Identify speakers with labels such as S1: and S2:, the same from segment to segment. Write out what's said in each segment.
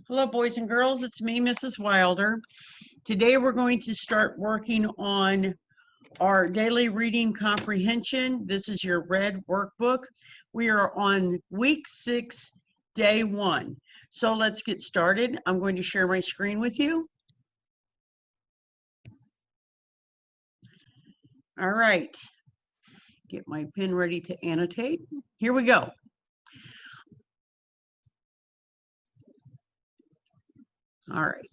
S1: Hello, boys and girls. It's me, Mrs. Wilder. Today we're going to start working on our daily reading comprehension. This is your red workbook. We are on week 6, day 1. So let's get started. I'm going to share my screen with you. All right. Get my pen ready to annotate. Here we go. All right.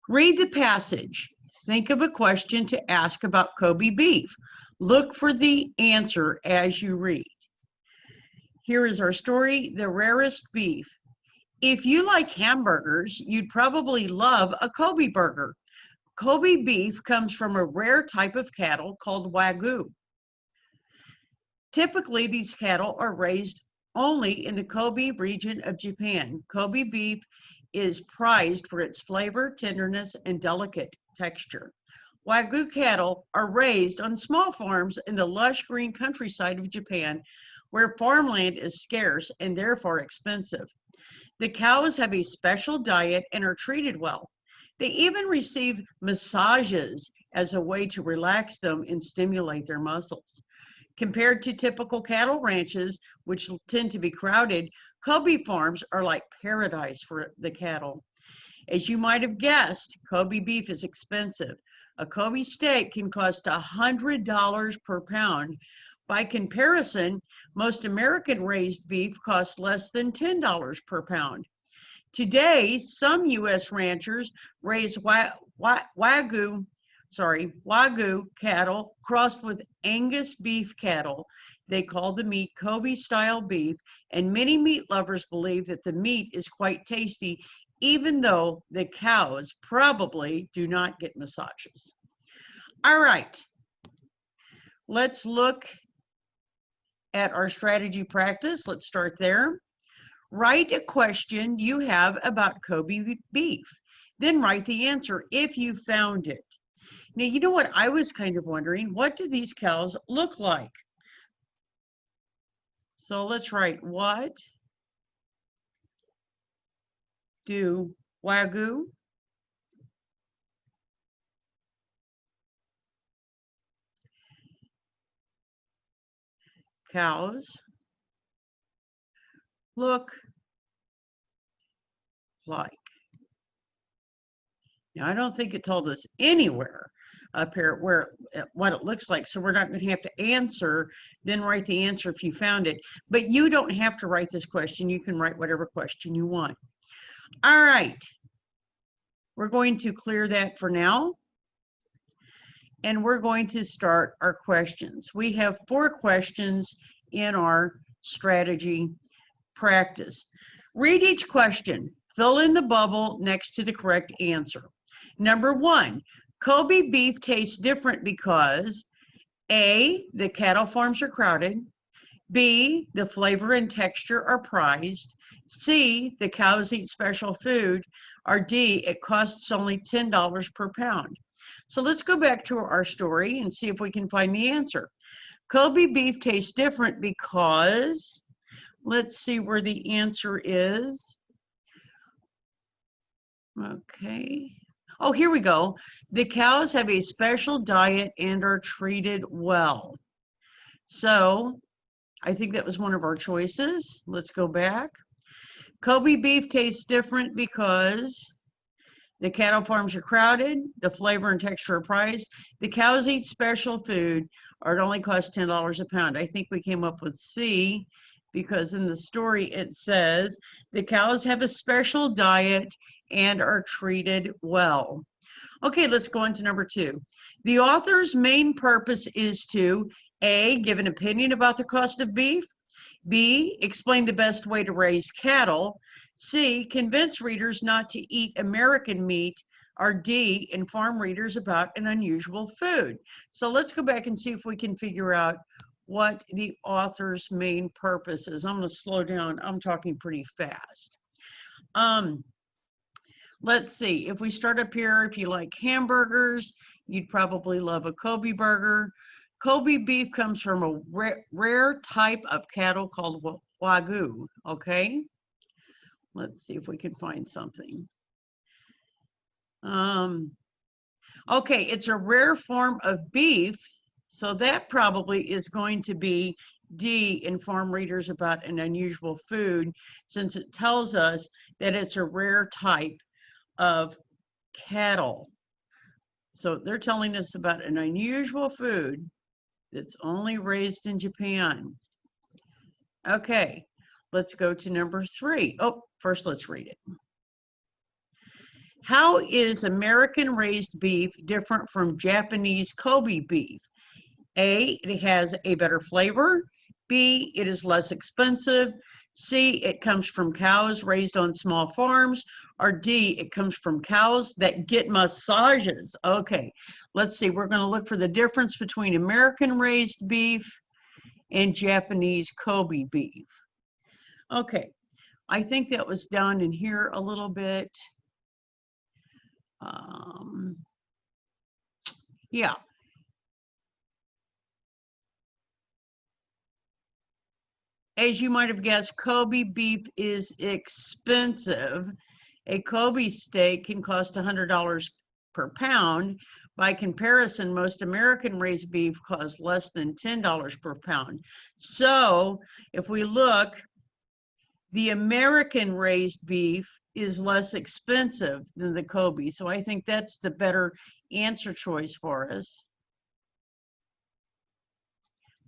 S1: Read the passage. Think of a question to ask about Kobe beef. Look for the answer as you read. Here is our story, The Rarest Beef. If you like hamburgers, you'd probably love a Kobe burger. Kobe beef comes from a rare type of cattle called Wagyu. Typically, these cattle are raised only in the Kobe region of Japan. Kobe beef is prized for its flavor, tenderness, and delicate texture. Wagyu cattle are raised on small farms in the lush green countryside of Japan, where farmland is scarce and therefore expensive. The cows have a special diet and are treated well. They even receive massages as a way to relax them and stimulate their muscles. Compared to typical cattle ranches, which tend to be crowded, Kobe farms are like paradise for the cattle. As you might have guessed, Kobe beef is expensive. A Kobe steak can cost $100 per pound. By comparison, most American raised beef costs less than $10 per pound. Today, some U.S. ranchers raise Wagyu cattle crossed with Angus beef cattle. They call the meat Kobe-style beef, and many meat lovers believe that the meat is quite tasty, even though the cows probably do not get massages. All right, let's look at our strategy practice. Let's start there. Write a question you have about Kobe beef. Then write the answer if you found it. Now, you know what I was kind of wondering? What do these cows look like? So let's write, what do Wagyu cows look like? Now, I don't think it told us anywhere up here where what it looks like, so we're not going to have to answer, then write the answer if you found it. But you don't have to write this question. You can write whatever question you want. All right. We're going to clear that for now. And we're going to start our questions. We have 4 questions in our strategy practice. Read each question. Fill in the bubble next to the correct answer. Number 1, Kobe beef tastes different because A, the cattle farms are crowded, B, the flavor and texture are prized, C, the cows eat special food, or D, it costs only $10 per pound. So let's go back to our story and see if we can find the answer. Kobe beef tastes different because, let's see where the answer is. Okay. Oh, here we go. The cows have a special diet and are treated well. So I think that was one of our choices. Let's go back. Kobe beef tastes different because the cattle farms are crowded, the flavor and texture are prized, the cows eat special food, or it only costs $10 a pound. I think we came up with C because in the story it says the cows have a special diet and are treated well. Okay, let's go on to number 2. The author's main purpose is to A, give an opinion about the cost of beef, B, explain the best way to raise cattle, C, convince readers not to eat American meat, or D, inform readers about an unusual food. So let's go back and see if we can figure out what the author's main purpose is. I'm going to slow down. I'm talking pretty fast. Let's see. If we start up here, if you like hamburgers, you'd probably love a Kobe burger. Kobe beef comes from a rare type of cattle called Wagyu, okay? Let's see if we can find something. Okay, it's a rare form of beef, so that probably is going to be D, inform readers about an unusual food, since it tells us that it's a rare type of cattle. So they're telling us about an unusual food that's only raised in Japan. Okay, let's go to number 3. Oh, first let's read it. How is American raised beef different from Japanese Kobe beef? A, it has a better flavor. B, it is less expensive. C, it comes from cows raised on small farms. Or D, it comes from cows that get massages. Okay, let's see. We're going to look for the difference between American raised beef and Japanese Kobe beef. Okay, I think that was down in here a little bit. Yeah. As you might have guessed, Kobe beef is expensive. A Kobe steak can cost $100 per pound. By comparison, most American raised beef costs less than $10 per pound. So if we look, the American raised beef is less expensive than the Kobe. So I think that's the better answer choice for us.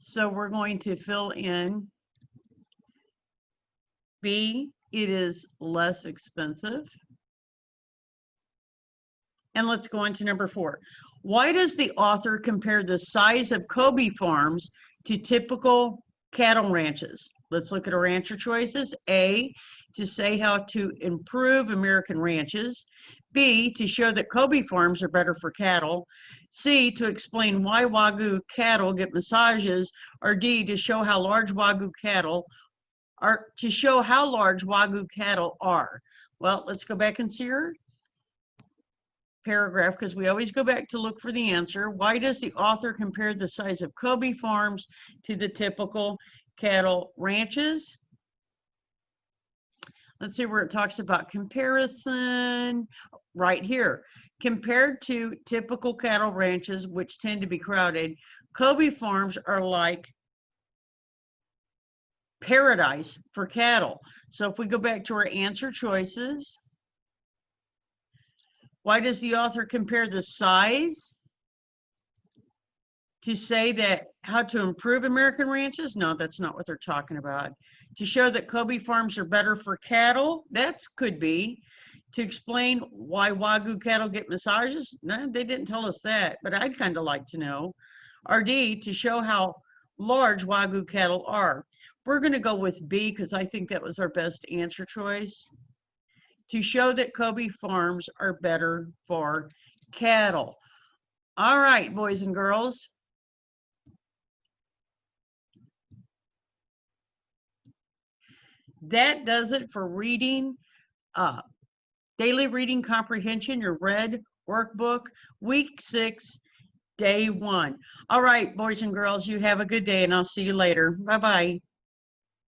S1: So we're going to fill in B, it is less expensive. And let's go on to number 4. Why does the author compare the size of Kobe farms to typical cattle ranches? Let's look at our answer choices. A, to say how to improve American ranches. B, to show that Kobe farms are better for cattle. C, to explain why Wagyu cattle get massages. Or D, to show how large Wagyu cattle are, Well, let's go back and see our paragraph, because we always go back to look for the answer. Why does the author compare the size of Kobe farms to the typical cattle ranches? Let's see where it talks about comparison. Right here. Compared to typical cattle ranches, which tend to be crowded, Kobe farms are like paradise for cattle. So if we go back to our answer choices, why does the author compare the size to say that how to improve American ranches? No, that's not what they're talking about. To show that Kobe farms are better for cattle? That could be. To explain why Wagyu cattle get massages? No, they didn't tell us that, but I'd kind of like to know. Or D, to show how large Wagyu cattle are. We're going to go with B because I think that was our best answer choice. To show that Kobe farms are better for cattle. All right, boys and girls. That does it for reading, daily reading comprehension, your red workbook, week 6, day 1. All right, boys and girls, you have a good day, and I'll see you later. Bye-bye.